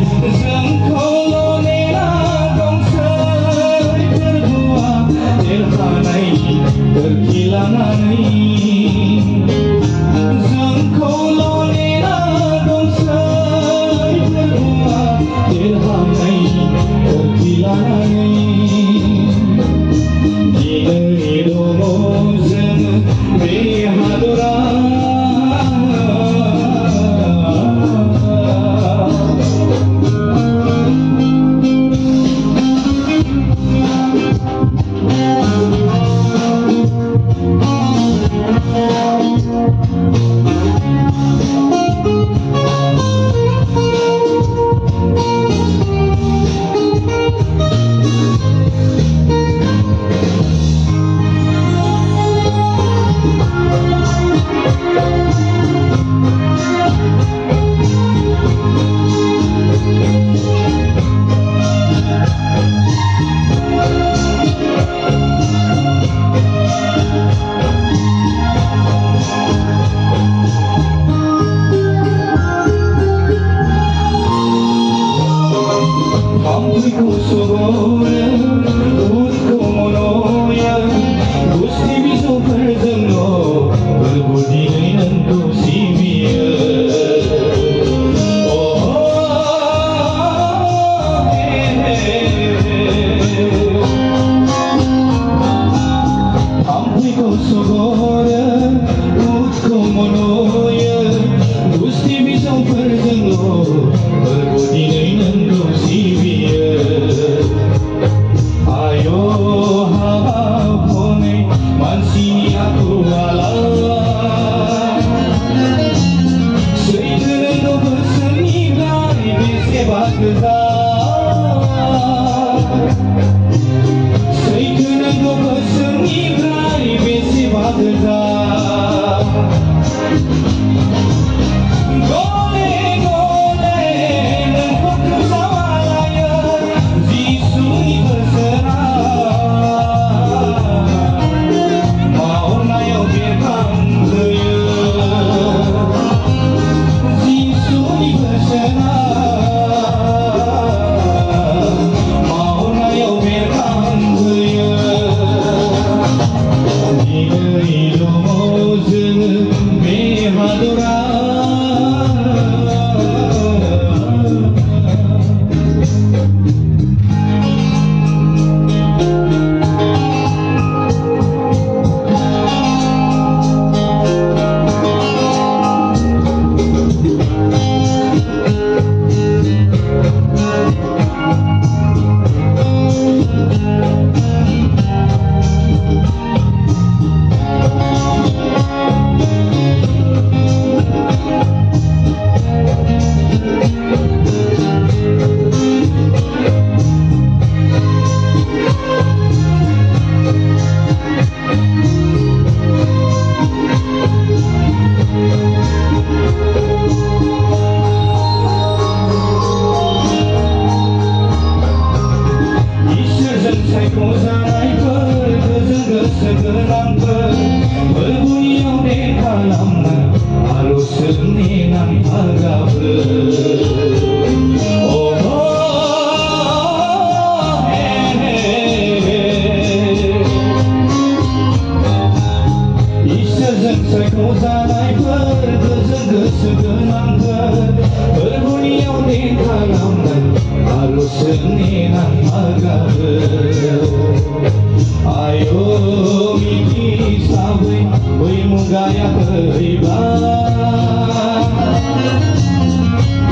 जोंखौ नेना दंसै फोरबोआ देरहानायनि गोरखि लानानै जोंखौ नेना दंसै फोरबोआ देरहानायनि गोरखि लानानै दिनै दङ जों बे हादरा Amplico sobore, utko monoya, gusti biso perjengno, berbudi nanto sibia. Amplico sobore, utko monoya, gusti biso perjengno, berbudi nanto sibia. Ayo hapone mansini aku alam Seitu berseni gai bersebab gezat Seitu berseni gai bersebab gezat Ayo miki sawe, oi mugaya beribadah.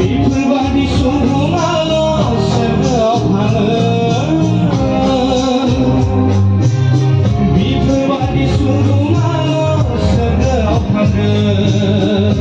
Berbadi sungguh malu sebab hangat. Berbadi sungguh malu sebab hangat.